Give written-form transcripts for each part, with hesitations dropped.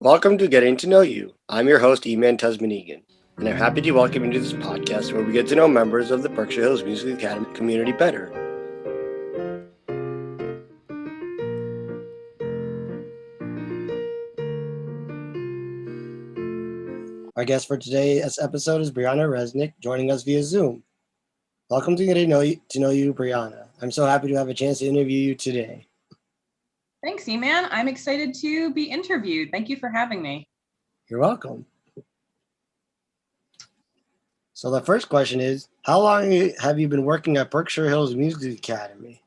Welcome to Getting to Know You. I'm your host, Eman Tuzman-Eagan, and I'm happy to welcome you to this podcast where we get to know members of the Berkshire Hills Music Academy community better. Our guest for today's episode is Brianna Rzeznik, joining us via Zoom. Welcome to Getting to know you, Brianna. I'm so happy to have a chance to interview you today. Thanks, Eman. I'm excited to be interviewed. Thank you for having me. You're welcome. So the first question is, how long have you been working at Berkshire Hills Music Academy?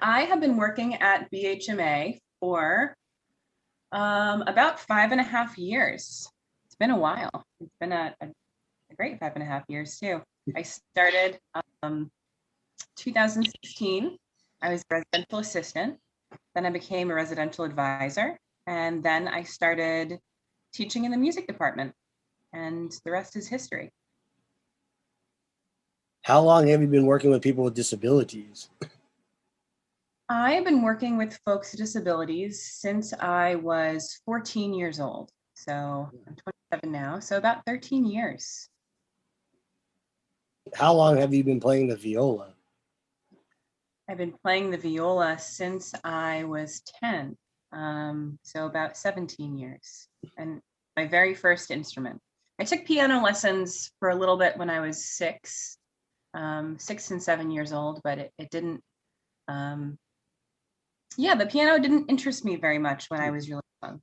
I have been working at BHMA for about 5.5 years. It's been a while. It's been a great 5.5 years too. I started 2016. I was a residential assistant. Then I became a residential advisor. And then I started teaching in the music department. And the rest is history. How long have you been working with people with disabilities? I've been working with folks with disabilities since I was 14 years old. So I'm 27 now, so about 13 years. How long have you been playing the viola? I've been playing the viola since I was 10, so about 17 years. And my very first instrument. I took piano lessons for a little bit when I was 6 and 7 years old, but it didn't, the piano didn't interest me very much when I was really young.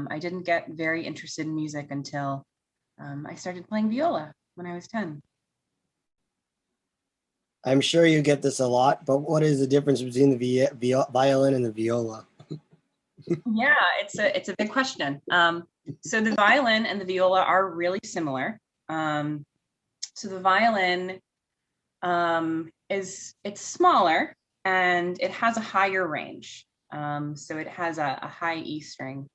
I didn't get very interested in music until I started playing viola when I was 10. I'm sure you get this a lot, but what is the difference between the violin and the viola? Yeah, it's a big question. So the violin and the viola are really similar. So the violin it's smaller and it has a higher range. So it has a high E string,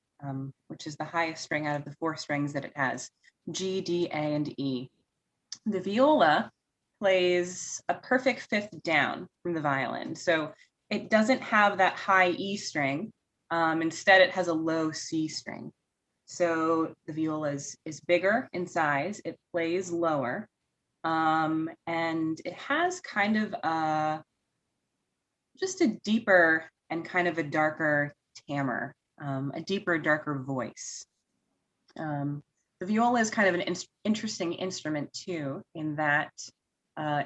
which is the highest string out of the 4 strings that it has, G, D, A, and E. The viola plays a perfect fifth down from the violin. So it doesn't have that high E string. Instead, it has a low C string. So the viola is bigger in size. It plays lower. And it has kind of just a deeper and kind of a darker timbre, a deeper, darker voice. The viola is kind of an interesting instrument too, in that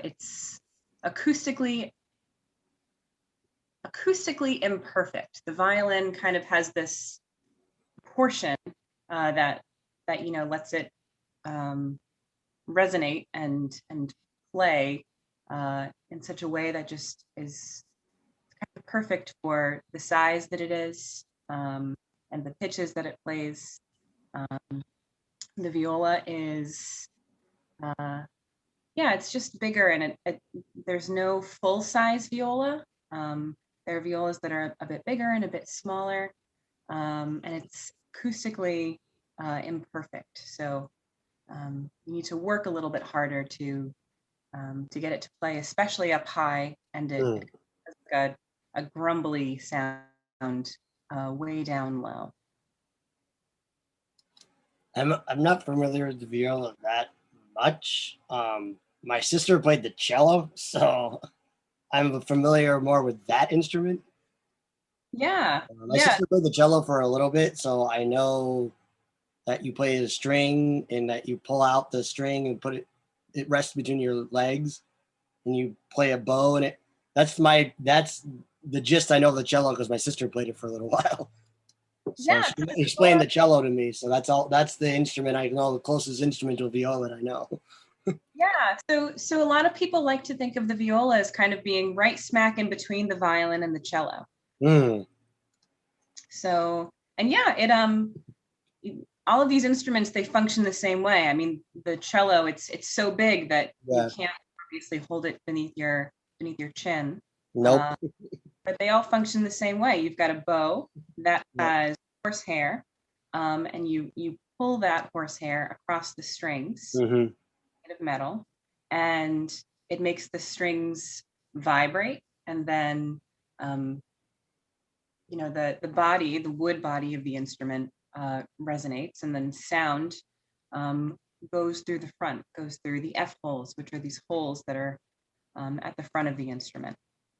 it's acoustically imperfect. The violin kind of has this portion that lets it resonate and play in such a way that just is kind of perfect for the size that it is and the pitches that it plays. The viola is it's just bigger, and there's no full size viola. There are violas that are a bit bigger and a bit smaller, and it's acoustically imperfect. So you need to work a little bit harder to get it to play, especially up high, and it has like a grumbly sound way down low. I'm not familiar with the viola that much. My sister played the cello, so I'm familiar more with that instrument. Yeah. My sister played the cello for a little bit, so I know that you play the string and that you pull out the string and it rests between your legs, and you play a bow, and that's the gist I know of the cello because my sister played it for a little while. So she explained the cello to me. So that's the instrument I know, the closest instrument to a viola that I know. Yeah. So a lot of people like to think of the viola as kind of being right smack in between the violin and the cello. So, and all of these instruments, they function the same way. I mean, the cello, it's so big that you can't obviously hold it beneath your chin. Nope. But they all function the same way. You've got a bow that has horsehair, and you pull that horsehair across the strings made of metal, and it makes the strings vibrate, and then the body, the wood body of the instrument resonates, and then sound goes through the front, goes through the F holes, which are these holes that are at the front of the instrument.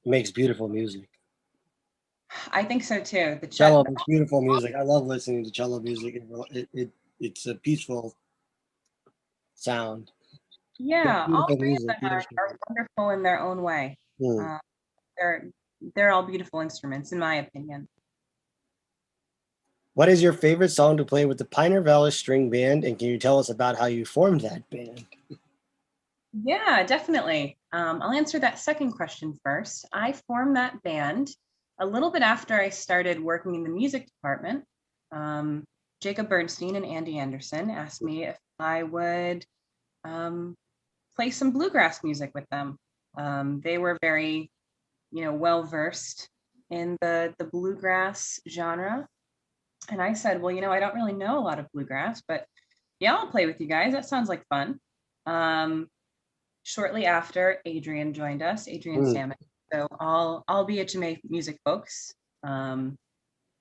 It makes beautiful music. I think so too. The Cello makes beautiful music. I love listening to cello music. It's a peaceful sound. Yeah, all Beautiful three of music. them are wonderful in their own way. Hmm. They're all beautiful instruments, in my opinion. What is your favorite song to play with the Piner Valley String Band, and can you tell us about how you formed that band? Yeah, definitely. I'll answer that second question first. I formed that band a little bit after I started working in the music department. Jacob Bernstein and Andy Anderson asked me if I would play some bluegrass music with them. They were very, well versed in the bluegrass genre. And I said, well, I don't really know a lot of bluegrass, but yeah, I'll play with you guys. That sounds like fun. Shortly after, Adrian joined us, Adrian Salmon. So all BHMA music folks. And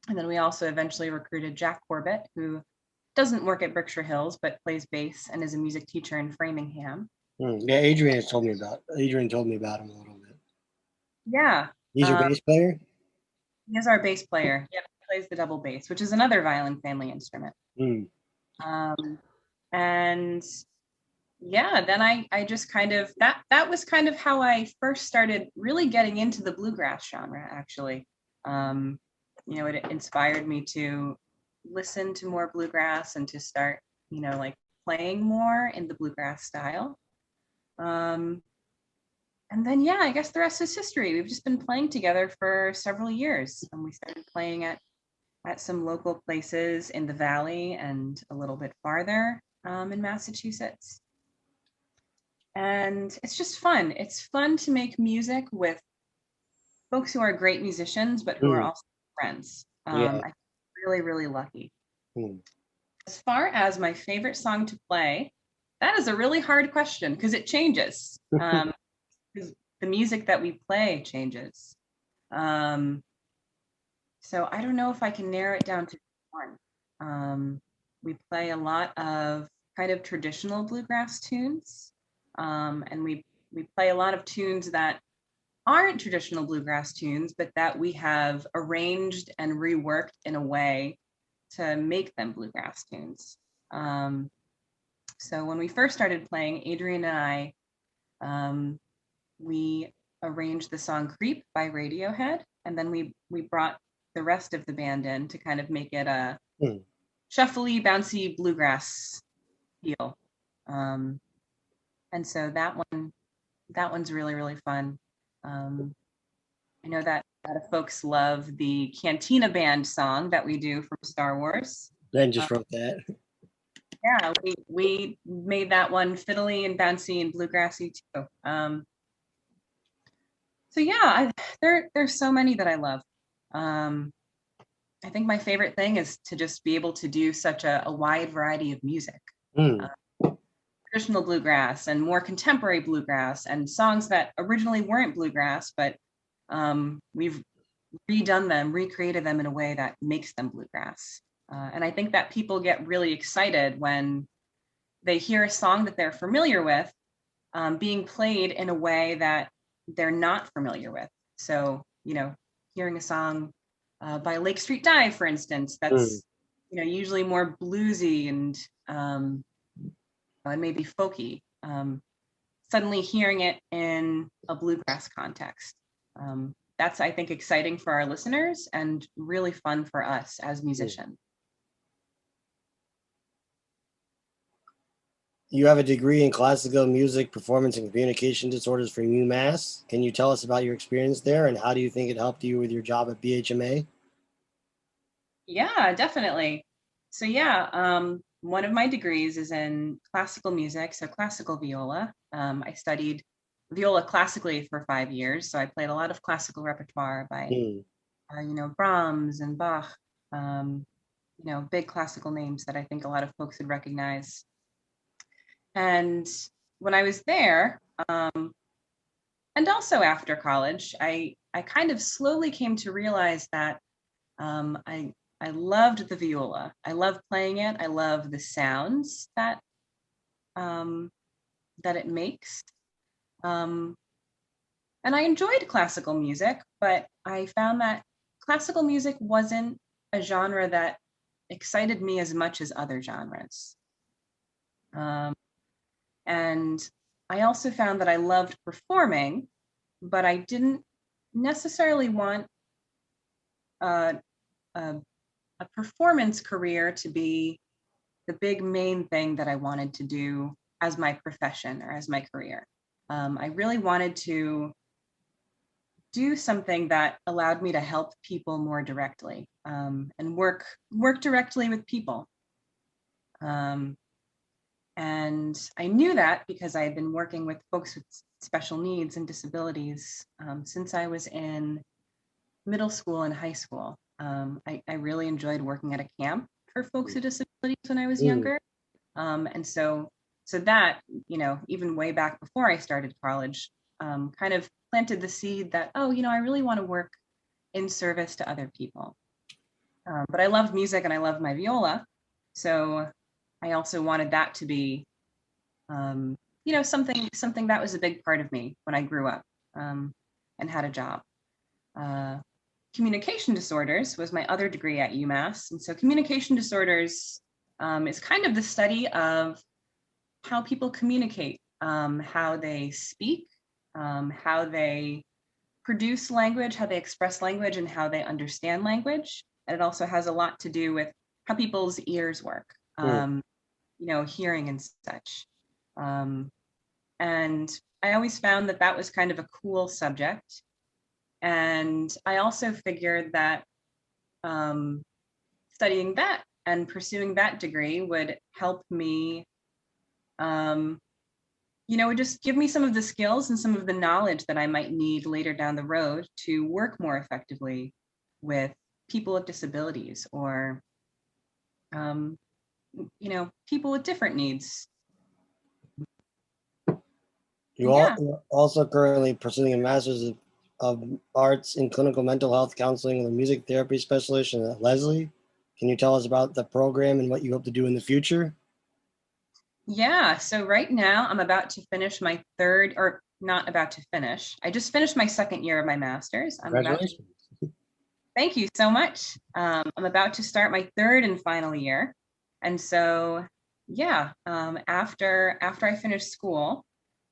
then we also eventually recruited Jack Corbett, who doesn't work at Berkshire Hills, but plays bass and is a music teacher in Framingham. Yeah, Adrian told me about him a little bit. Yeah. He's your bass player? He is our bass player. Yeah, he plays the double bass, which is another violin family instrument. And yeah, then I just kind of that was kind of how I first started really getting into the bluegrass genre, actually. It inspired me to listen to more bluegrass and to start, like playing more in the bluegrass style. And then, yeah, I guess the rest is history. We've just been playing together for several years, and we started playing at some local places in the Valley and a little bit farther in Massachusetts. And it's just fun. It's fun to make music with folks who are great musicians, but who are also friends. I'm really, really lucky. As far as my favorite song to play, that is a really hard question because it changes. Because the music that we play changes. So I don't know if I can narrow it down to one. We play a lot of kind of traditional bluegrass tunes. And we play a lot of tunes that aren't traditional bluegrass tunes, but that we have arranged and reworked in a way to make them bluegrass tunes. So when we first started playing, Adrian and I, we arranged the song Creep by Radiohead, and then we brought the rest of the band in to kind of make it a shuffly, bouncy bluegrass feel. And so that one's really, really fun. I know that a lot of folks love the Cantina Band song that we do from Star Wars. Ben just wrote that. Yeah, we made that one fiddly and bouncy and bluegrassy too. So yeah, there's so many that I love. I think my favorite thing is to just be able to do such a wide variety of music. Traditional bluegrass and more contemporary bluegrass and songs that originally weren't bluegrass, but we've redone them, recreated them in a way that makes them bluegrass. And I think that people get really excited when they hear a song that they're familiar with being played in a way that they're not familiar with. So, hearing a song by Lake Street Dive, for instance, that's, usually more bluesy and maybe folky. Suddenly hearing it in a bluegrass context. That's, I think, exciting for our listeners and really fun for us as musicians. You have a degree in classical music, performance, and communication disorders from UMass. Can you tell us about your experience there, and how do you think it helped you with your job at BHMA? Yeah, definitely. So one of my degrees is in classical music, so classical viola. I studied viola classically for 5 years, so I played a lot of classical repertoire by, Brahms and Bach, big classical names that I think a lot of folks would recognize. And when I was there, and also after college, I kind of slowly came to realize that I loved the viola. I love playing it. I love the sounds that that it makes. And I enjoyed classical music, but I found that classical music wasn't a genre that excited me as much as other genres. And I also found that I loved performing, but I didn't necessarily want a, a, a performance career to be the big main thing that I wanted to do as my profession or as my career. I really wanted to do something that allowed me to help people more directly, and work directly with people. And I knew that because I had been working with folks with special needs and disabilities since I was in middle school and high school. I really enjoyed working at a camp for folks with disabilities when I was younger. And so that, even way back before I started college, kind of planted the seed that, oh, I really want to work in service to other people. But I love music and I love my viola. So I also wanted that to be, something that was a big part of me when I grew up, and had a job. Communication disorders was my other degree at UMass. And so communication disorders is kind of the study of how people communicate, how they speak, how they produce language, how they express language, and how they understand language. And it also has a lot to do with how people's ears work, hearing and such. And I always found that that was kind of a cool subject. And I also figured that studying that and pursuing that degree would help me, would just give me some of the skills and some of the knowledge that I might need later down the road to work more effectively with people with disabilities or, people with different needs. You're also currently pursuing a master's of arts in clinical mental health counseling with a music therapy specialist at Leslie. Can you tell us about the program and what you hope to do in the future? Yeah, so right now I'm about to finish my third, or not about to finish. I just finished my second year of my master's. Congratulations. Thank you so much. I'm about to start my third and final year. And so, after I finish school,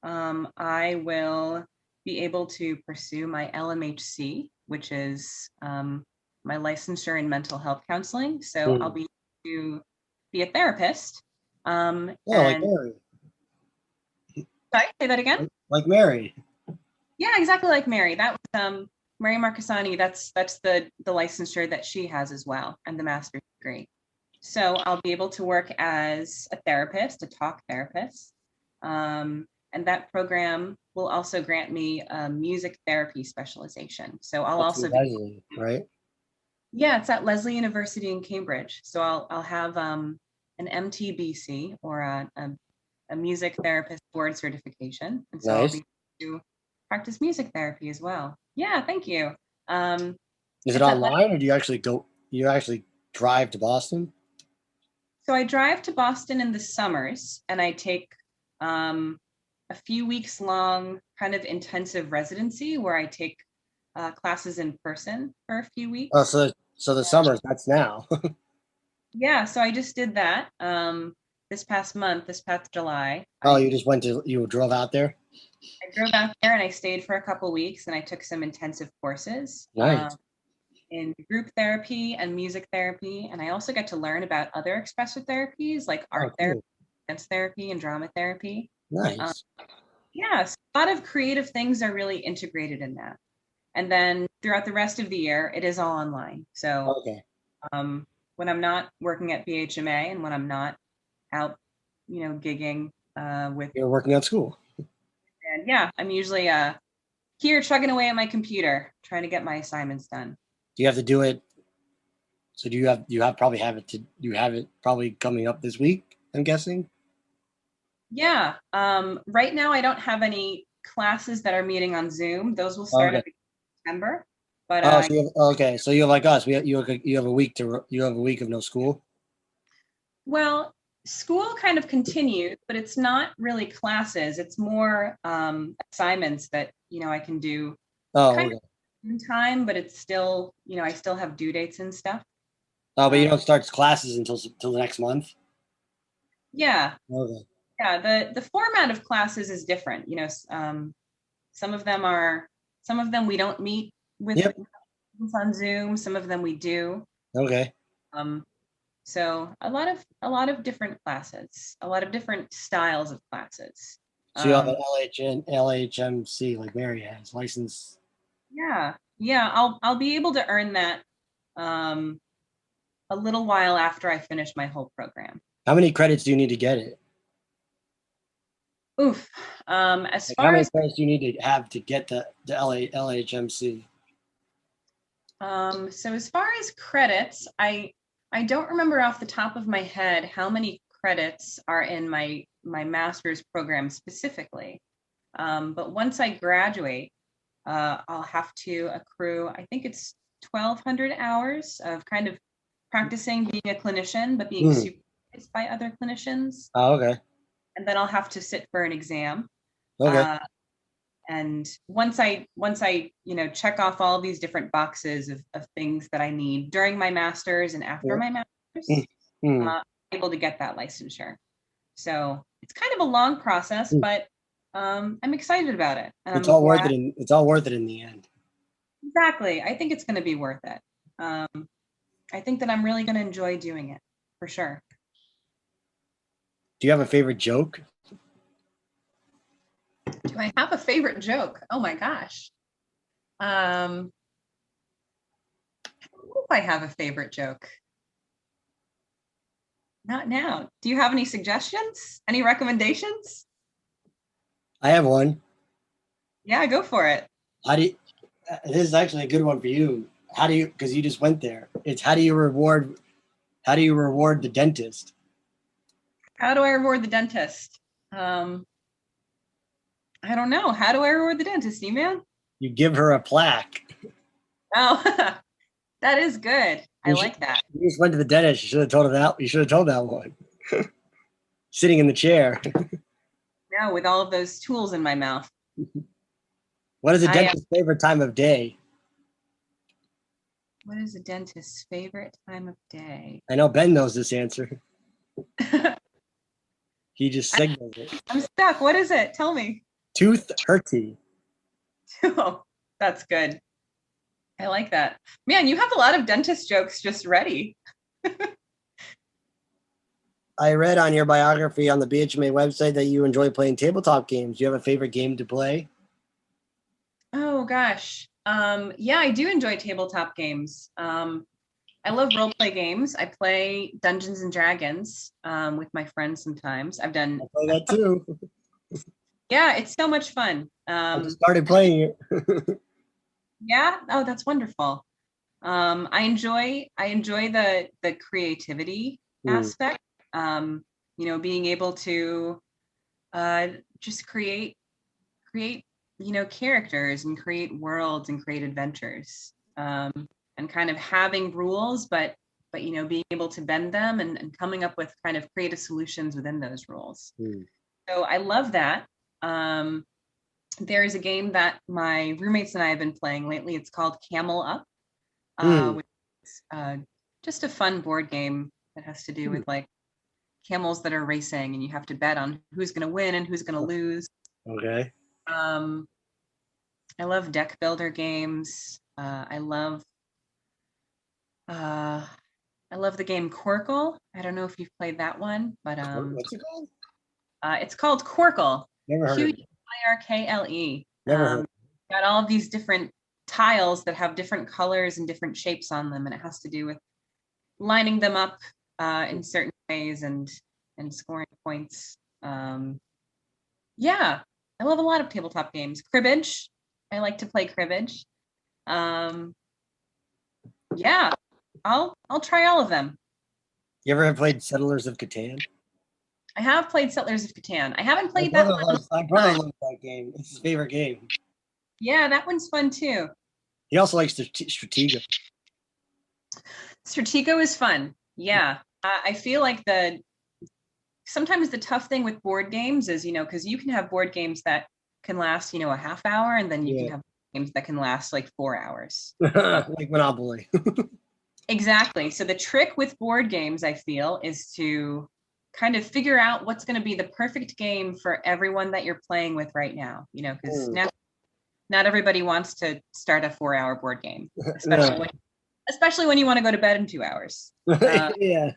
I will be able to pursue my LMHC, which is my licensure in mental health counseling. So I'll be able to be a therapist. Like Mary. Sorry, say that again? Like Mary. Yeah, exactly like Mary. That was Mary Marcassani. That's the licensure that she has as well, and the master's degree. So I'll be able to work as a therapist, a talk therapist. And that program will also grant me a music therapy specialization. So I'll also be Leslie, right? Yeah, it's at Leslie University in Cambridge. So I'll have an MTBC, or a music therapist board certification. And so Nice. I'll be able to practice music therapy as well. Yeah, thank you. Is it online, or do you actually drive to Boston? So I drive to Boston in the summers, and I take a few weeks long kind of intensive residency where I take classes in person for a few weeks. Oh, so the summers, that's now. Yeah, so I just did that this past July. Oh, you drove out there? I drove out there and I stayed for a couple weeks, and I took some intensive courses. Nice. In group therapy and music therapy. And I also get to learn about other expressive therapies like art therapy, dance therapy, and drama therapy. Nice. So a lot of creative things are really integrated in that. And then throughout the rest of the year, it is all online. So when I'm not working at BHMA and when I'm not out, gigging with... You're working at school. And yeah, I'm usually here chugging away at my computer, trying to get my assignments done. Do you have to do it? So you have it probably coming up this week, I'm guessing? Yeah. Right now I don't have any classes that are meeting on Zoom. Those will start at September. But Oh, so okay. So you're like us. You have a week of no school. well, school kind of continues, but it's not really classes. It's more assignments that I can do Oh, kind okay. of in time, but it's still I still have due dates and stuff. Oh, but you Um, don't start classes until the next month. yeah, Okay. yeah. The format of classes is different. Some of them we don't meet with Yep. on Zoom. Some of them we do. Okay. Um, so a lot of different classes, a lot of different styles of classes. So you have an Um, LHMC like Mary has license. yeah, yeah. I'll be able to earn that um, a little while after I finish my whole program. How many credits do you need to get it? Oof. As Like how far many as credits do you need to have to get the LHMC? so as far as credits, I don't remember off the top of my head how many credits are in my master's program specifically. But once I graduate, I'll have to accrue, I think it's 1,200 hours of kind of practicing being a clinician, but being Hmm. supervised by other clinicians. Oh, okay. And then I'll have to sit for an exam. Okay. Uh, and once I check off all these different boxes of things that I need during my master's and after Yeah. my Mm. master's, Mm. I'm able to get that licensure. So it's kind of a long process, Mm. but I'm excited about it, and It's I'm all worth glad. it. It's all worth it in the end. Exactly. I think it's going to be worth it. I think that I'm really going to enjoy doing it for sure. Do you have a favorite joke? Do I have a favorite joke? Oh my gosh. Um, I don't know if I have a favorite joke. Not now. Do you have any suggestions? Any recommendations? I have one. Yeah, go for it. How do you, this is actually a good one for you. How do you, because you just went there. It's how do you reward the dentist? How do I reward the dentist? Um, I don't know. How do I reward the dentist, man? You give her a plaque. Oh, that is good. I You, should, like that. you just went to the dentist. You should have told her that. You should have told that one. Sitting in the chair. No, with all of those tools in my mouth. What is a I dentist's favorite time of day? What is a dentist's favorite time of day? I know Ben knows this answer. He just I, signals it. I'm stuck. What is it? Tell me. Tooth hurty. Oh, that's good. I like that. Man, you have a lot of dentist jokes just ready. I read on your biography on the BHMA website that you enjoy playing tabletop games. Do you have a favorite game to play? Oh gosh. Yeah, I do enjoy tabletop games. I love role play games. I play Dungeons and Dragons with my friends sometimes. I've done, I play that too. yeah, it's so much fun. I just started playing it. Yeah, oh, that's wonderful. I enjoy the creativity Hmm. aspect. Being able to just create characters and create worlds and create adventures, and kind of having rules, but being able to bend them and coming up with kind of creative solutions within those rules. Hmm. So I love that. There is a game that my roommates and I have been playing lately. It's called Camel Up, Hmm. which is just a fun board game that has to do with like camels that are racing, and you have to bet on who's going to win and who's going to lose. Okay. Um, I love deck builder games. I love the game Quirkle. I don't know if you've played that one, but What's it called? it's called Quirkle. Never heard of it. Quirkle. Never heard. Got all of these different tiles that have different colors and different shapes on them, and it has to do with lining them up in certain ways and scoring points. Yeah, I love a lot of tabletop games. Cribbage. I like to play cribbage. Um, yeah, I'll try all of them. You ever played Settlers of Catan? I have played Settlers of Catan. I haven't My played brother that one. loves. My brother loves that game. It's his favorite game. Yeah, that one's fun too. He also likes Stratego. Stratego is fun. Yeah. I feel like sometimes the tough thing with board games is, because you can have board games that can last, a half hour, and then you can have games that can last like 4 hours. Like Monopoly. Exactly. So the trick with board games, I feel, is to kind of figure out what's going to be the perfect game for everyone that you're playing with right now, because not everybody wants to start a 4-hour board game, especially when you want to go to bed in 2 hours. Yeah.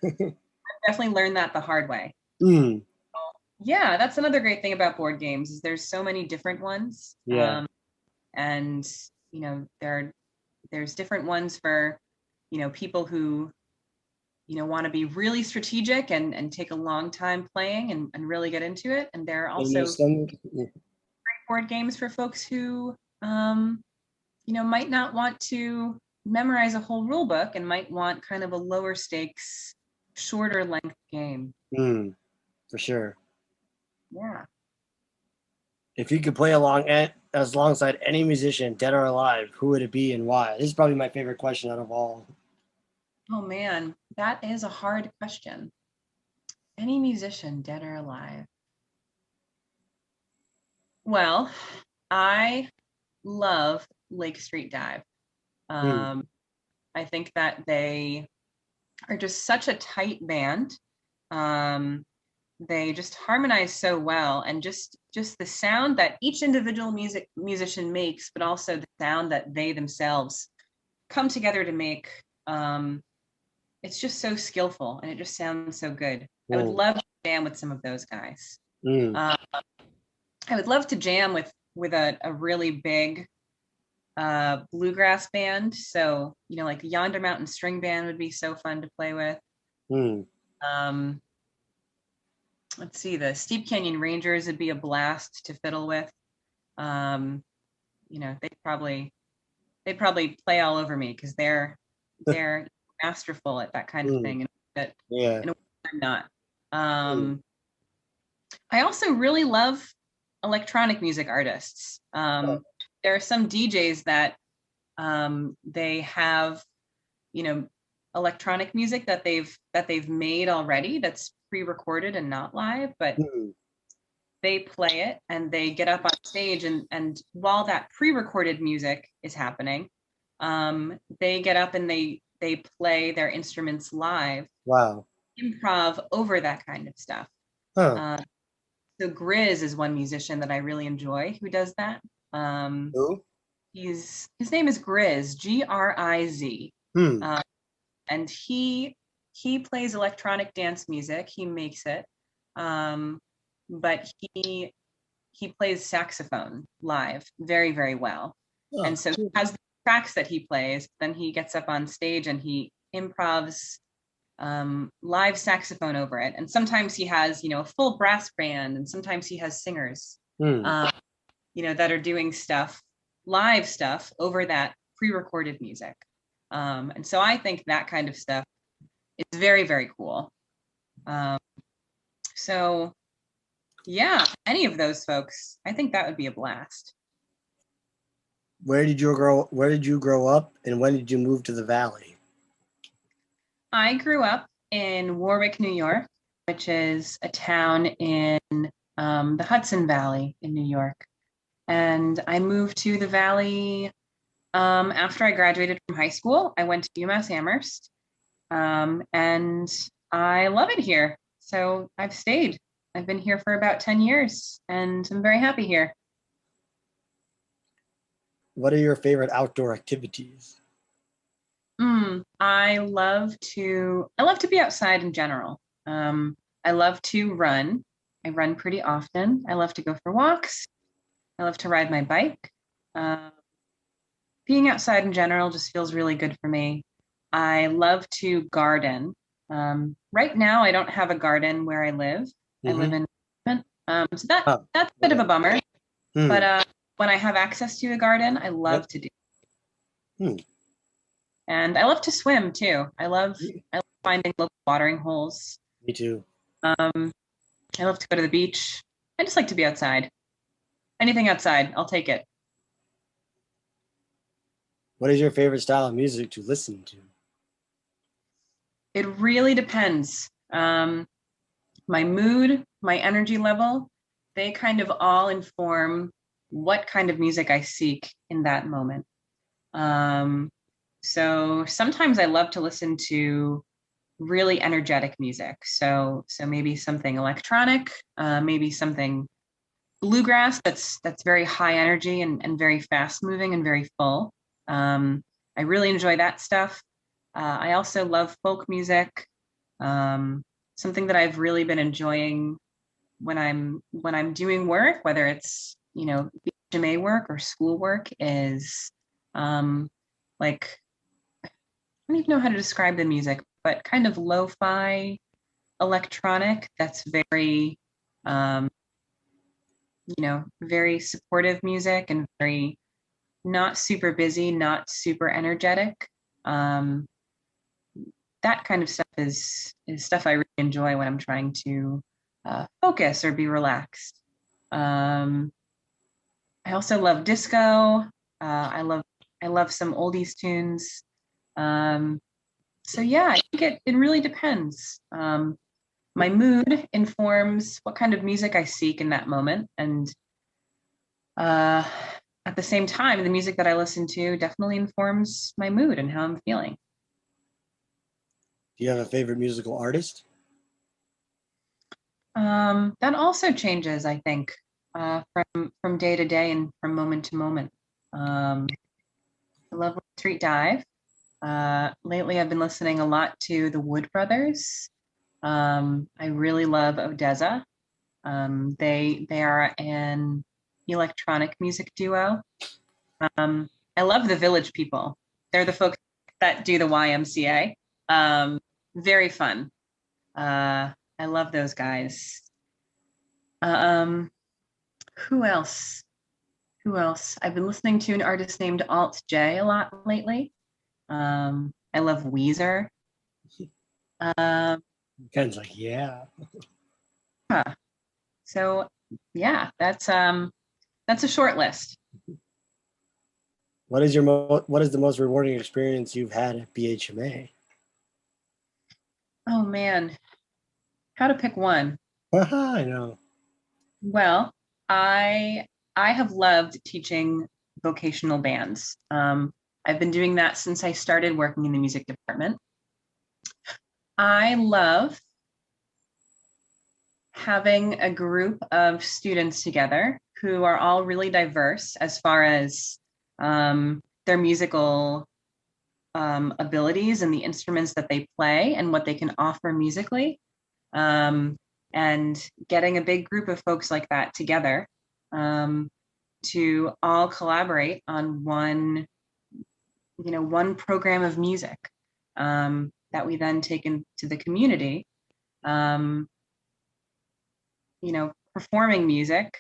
Definitely learned that the hard way. Yeah, that's another great thing about board games is there's so many different ones. Yeah. And there's different ones for people who want to be really strategic and take a long time playing and really get into it. And there are also great board games for folks who might not want to memorize a whole rule book and might want kind of a lower stakes, shorter length game. For sure. Yeah. If you could play alongside any musician, dead or alive, who would it be and why? This is probably my favorite question out of all. Oh man, that is a hard question. Any musician, dead or alive? Well, I love Lake Street Dive. I think that they are just such a tight band. They just harmonize so well, and just the sound that each individual musician makes, but also the sound that they themselves come together to make. It's just so skillful, and it just sounds so good. I would love to jam with some of those guys. I would love to jam with a really big bluegrass band. So, like Yonder Mountain String Band would be so fun to play with. Let's see, the Steep Canyon Rangers would be a blast to fiddle with. They'd probably play all over me because they're masterful at that kind of thing. But in a way I'm not. I also really love electronic music artists. There are some DJs that they have, electronic music that they've made already that's pre-recorded and not live, but they play it and they get up on stage and while that pre-recorded music is happening, they get up and they play their instruments live. Wow. Improv over that kind of stuff. So Grizz is one musician that I really enjoy who does that. Who? His name is Grizz, Griz. And he plays electronic dance music. He makes it, but he plays saxophone live very, very well. And so he has the tracks that he plays. Then he gets up on stage and he improvs live saxophone over it. And sometimes he has a full brass band, and sometimes he has singers that are doing live stuff over that pre-recorded music. And so I think that kind of stuff is very, very cool. So yeah, any of those folks, I think that would be a blast. Where did you grow up, and when did you move to the Valley? I grew up in Warwick, New York, which is a town in the Hudson Valley in New York. And I moved to the Valley after I graduated from high school. I went to UMass Amherst, and I love it here. So I've stayed. I've been here for about 10 years, and I'm very happy here. What are your favorite outdoor activities? I love to be outside in general. I love to run. I run pretty often. I love to go for walks. I love to ride my bike. Being outside in general just feels really good for me. I love to garden. Right now, I don't have a garden where I live. I live in, so that's a bit of a bummer. But when I have access to a garden, I love to do. And I love to swim too. I love finding local watering holes. Me too. I love to go to the beach. I just like to be outside. Anything outside, I'll take it. What is your favorite style of music to listen to? It really depends. My mood, my energy level, they kind of all inform what kind of music I seek in that moment. So sometimes I love to listen to really energetic music. So maybe something electronic, maybe something bluegrass that's very high energy and very fast moving and very full. I really enjoy that stuff. I also love folk music. Something that I've really been enjoying when I'm doing work, whether it's BHMA work or school work, is like, I don't even know how to describe the music, but kind of lo-fi electronic that's very very supportive music and very not super busy, not super energetic. Um, that kind of stuff is stuff I really enjoy when I'm trying to focus or be relaxed. I also love disco. I love some oldies tunes. So yeah, I think it really depends. My mood informs what kind of music I seek in that moment, and at the same time, the music that I listen to definitely informs my mood and how I'm feeling. Do you have a favorite musical artist? That also changes, I think, from day to day and from moment to moment. I love Street Dive. Lately, I've been listening a lot to the Wood Brothers. I really love Odessa. They are an electronic music duo. I love the Village People. They're the folks that do the YMCA. Very fun. I love those guys. Um, who else? Who else? I've been listening to an artist named Alt J a lot lately. I love Weezer. Ken's like, yeah. Huh. So yeah, that's a short list. What is the most rewarding experience you've had at BHMA? Oh man, how to pick one? I know. Well, I I have loved teaching vocational bands. I've been doing that since I started working in the music department. I love having a group of students together who are all really diverse as far as their musical abilities and the instruments that they play and what they can offer musically. Um, and getting a big group of folks like that together to all collaborate on one program of music that we then take into the community. Um, Performing music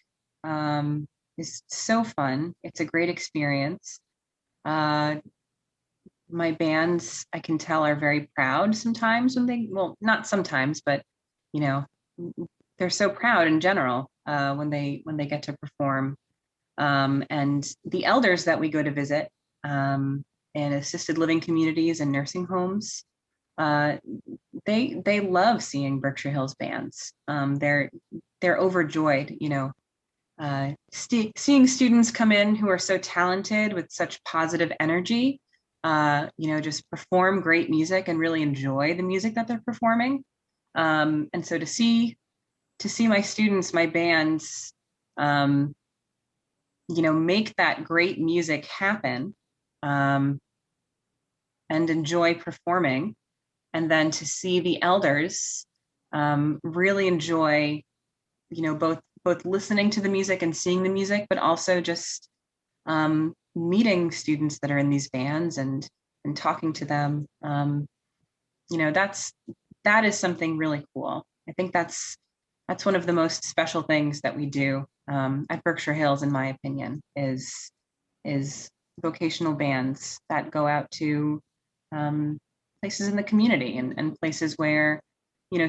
is so fun. It's a great experience. My bands, I can tell, are very proud sometimes well, not sometimes, but you know, they're so proud in general when they get to perform. And the elders that we go to visit in assisted living communities and nursing homes, uh, they love seeing Berkshire Hills bands. They're overjoyed, seeing students come in who are so talented with such positive energy, just perform great music and really enjoy the music that they're performing. And so to see my students, my bands, make that great music happen, and enjoy performing, and then to see the elders really enjoy, both listening to the music and seeing the music, but also just meeting students that are in these bands and talking to them. That is something really cool. I think that's one of the most special things that we do at Berkshire Hills, in my opinion, is vocational bands that go out to places in the community and places where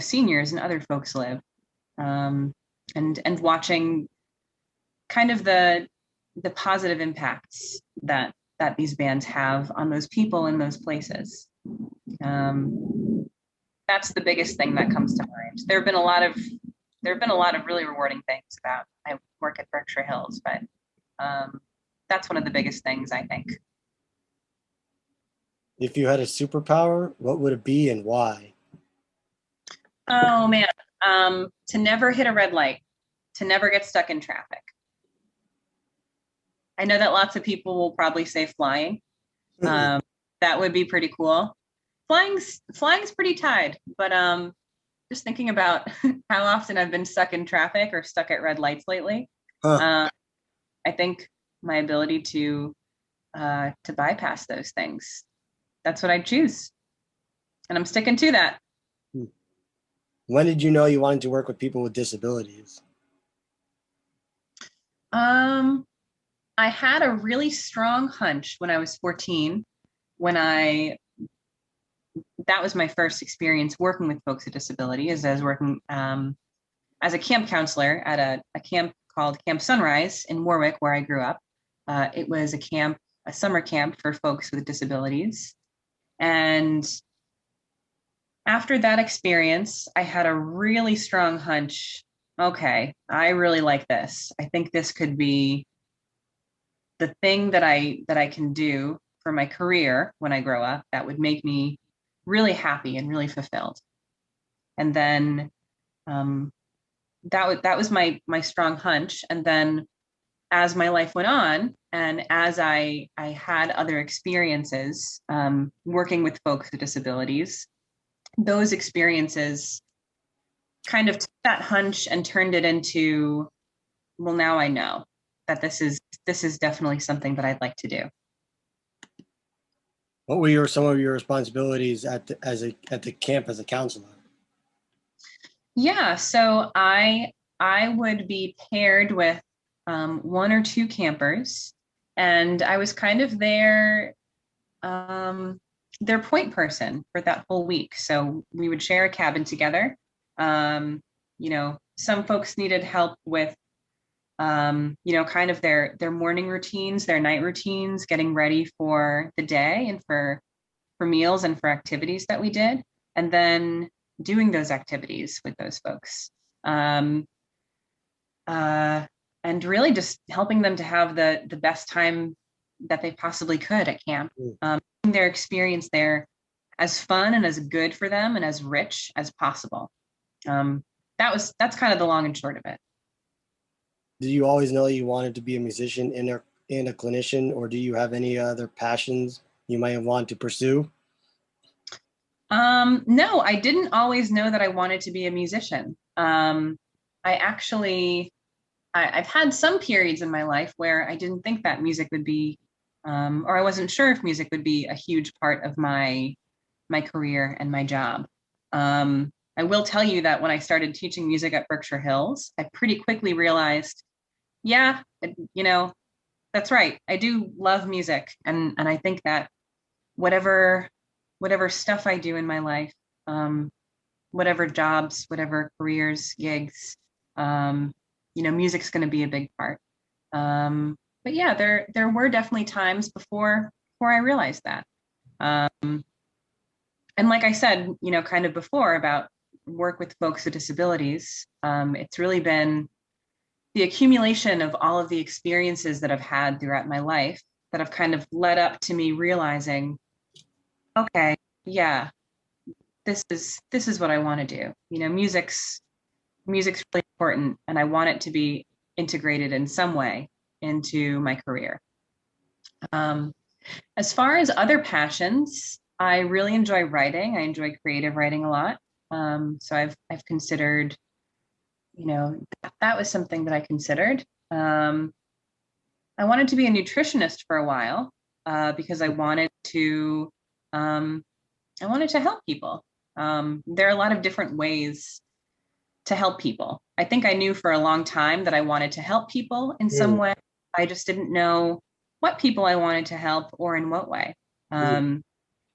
seniors and other folks live, and watching kind of the positive impacts that that these bands have on those people in those places. That's the biggest thing that comes to mind. There have been a lot of really rewarding things about my work at Berkshire Hills, but that's one of the biggest things, I think. If you had a superpower, what would it be and why? Oh man, to never hit a red light, to never get stuck in traffic. I know that lots of people will probably say flying. That would be pretty cool. Flying's pretty tied, but just thinking about how often I've been stuck in traffic or stuck at red lights lately. I think my ability to bypass those things, that's what I'd choose. And I'm sticking to that. When did you know you wanted to work with people with disabilities? I had a really strong hunch when I was 14, that was my first experience working with folks with disability, as I was working as a camp counselor at a camp called Camp Sunrise in Warwick, where I grew up. It was a summer camp for folks with disabilities. And after that experience, I had a really strong hunch. Okay, I really like this. I think this could be the thing that I can do for my career when I grow up that would make me really happy and really fulfilled. And then that was my strong hunch. And then as my life went on, and as I had other experiences working with folks with disabilities, those experiences kind of took that hunch and turned it into, well, now I know that this is definitely something that I'd like to do. What were some of your responsibilities at the camp as a counselor? Yeah, so I would be paired with one or two campers, and I was kind of their point person for that whole week. So we would share a cabin together. Some folks needed help with kind of their morning routines, their night routines, getting ready for the day and for meals and for activities that we did, and then doing those activities with those folks. And really just helping them to have the best time that they possibly could at camp. Their experience there as fun and as good for them and as rich as possible. That's kind of the long and short of it. Did you always know you wanted to be a musician and a clinician, or do you have any other passions you might have wanted to pursue? No, I didn't always know that I wanted to be a musician. I've had some periods in my life where I didn't think that music would be, or I wasn't sure if music would be a huge part of my career and my job. I will tell you that when I started teaching music at Berkshire Hills, I pretty quickly realized, yeah, that's right. I do love music. And I think that whatever stuff I do in my life, whatever jobs, whatever careers, gigs, music's going to be a big part. But yeah, there were definitely times before I realized that. And like I said, kind of before about work with folks with disabilities, it's really been the accumulation of all of the experiences that I've had throughout my life that have kind of led up to me realizing, okay, yeah, this is what I want to do. Music's really important, and I want it to be integrated in some way into my career. As far as other passions, I really enjoy writing. I enjoy creative writing a lot. So I've considered, that was something that I considered. I wanted to be a nutritionist for a while because I wanted to help people. There are a lot of different ways to help people. I think I knew for a long time that I wanted to help people in some way. I just didn't know what people I wanted to help or in what way.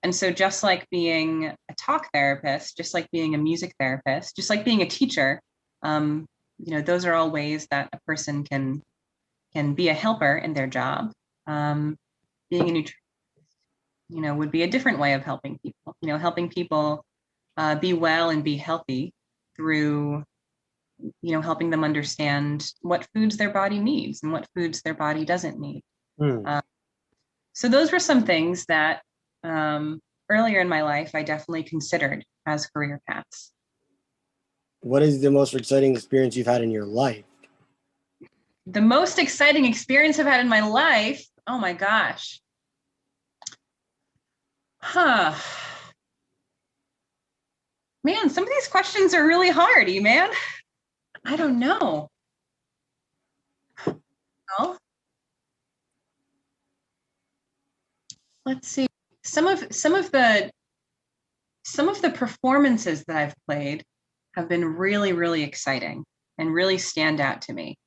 And so just like being a talk therapist, just like being a music therapist, just like being a teacher, those are all ways that a person can be a helper in their job. being a nutritionist, would be a different way of helping people, helping people be well and be healthy through, helping them understand what foods their body needs and what foods their body doesn't need. So those were some things that earlier in my life, I definitely considered as career paths. What is the most exciting experience you've had in your life? The most exciting experience I've had in my life? Oh my gosh. Man, some of these questions are really hard, man. I don't know. Well, let's see. Some of the performances that I've played have been really, really exciting and really stand out to me.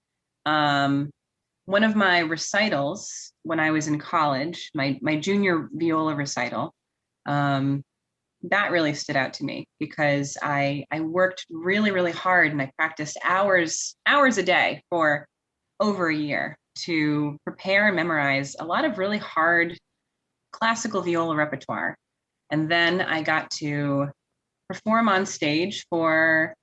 One of my recitals when I was in college, my junior viola recital, that really stood out to me because I worked really, really hard and I practiced hours a day for over a year to prepare and memorize a lot of really hard classical viola repertoire. And then I got to perform on stage for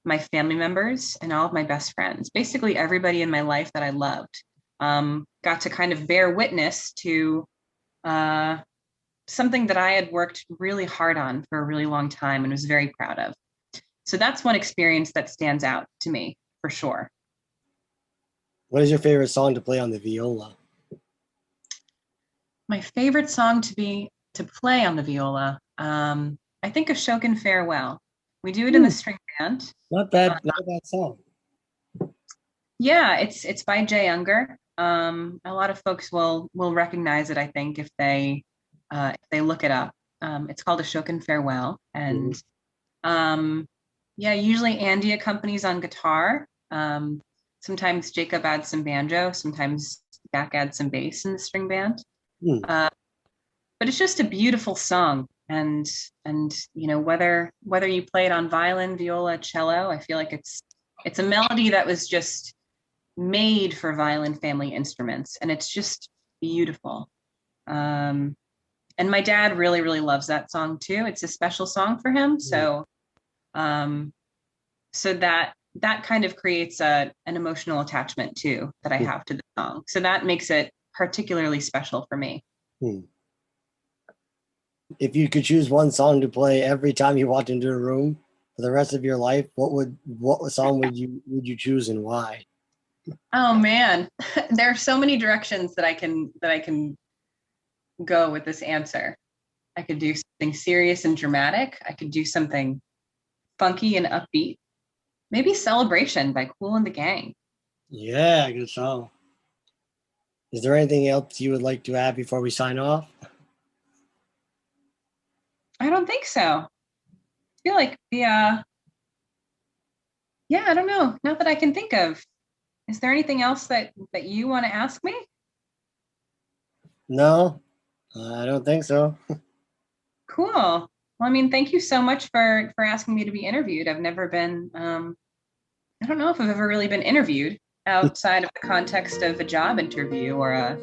my family members and all of my best friends, basically everybody in my life that I loved, got to kind of bear witness to something that I had worked really hard on for a really long time and was very proud of. So that's one experience that stands out to me for sure. What is your favorite song to play on the viola? My favorite song to play on the viola, I think Ashokan Farewell. We do it in the string band. Not bad song. Yeah, it's by Jay Unger. A lot of folks will recognize it, I think, if they look it up. It's called Ashokan Farewell, and usually Andy accompanies on guitar. Sometimes Jacob adds some banjo. Sometimes Dak adds some bass in the string band. But it's just a beautiful song, and whether you play it on violin, viola, cello, I feel like it's a melody that was just made for violin family instruments, and it's just beautiful. And my dad really, really loves that song too. It's a special song for him, so that kind of creates an emotional attachment too that I have to the song. So that makes it particularly special for me. If you could choose one song to play every time you walked into a room for the rest of your life, what song would you choose and why? Oh man, there are so many directions that I can go with this answer. I could do something serious and dramatic. I could do something funky and upbeat. Maybe Celebration by Kool and the Gang. Yeah, good song. Is there anything else you would like to add before we sign off? I don't think so. I feel like I don't know. Not that I can think of. Is there anything else that you want to ask me? No, I don't think so. Cool. Well, I mean, thank you so much for asking me to be interviewed. I've never been, I don't know if I've ever really been interviewed outside of the context of a job interview or a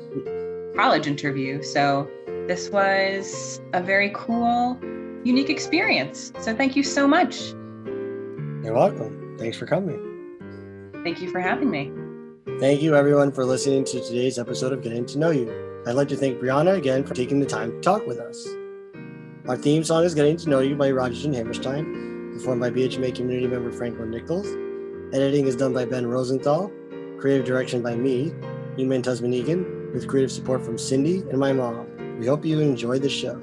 college interview. So this was a very cool, unique experience. So thank you so much. You're welcome. Thanks for coming. Thank you for having me. Thank you, everyone, for listening to today's episode of Getting to Know You. I'd like to thank Brianna again for taking the time to talk with us. Our theme song is Getting to Know You by Rodgers and Hammerstein, performed by BHMA community member Franklin Nichols. Editing is done by Ben Rosenthal. Creative direction by me, Eman Tuzman-Eagan, with creative support from Cindy and my mom. We hope you enjoy the show.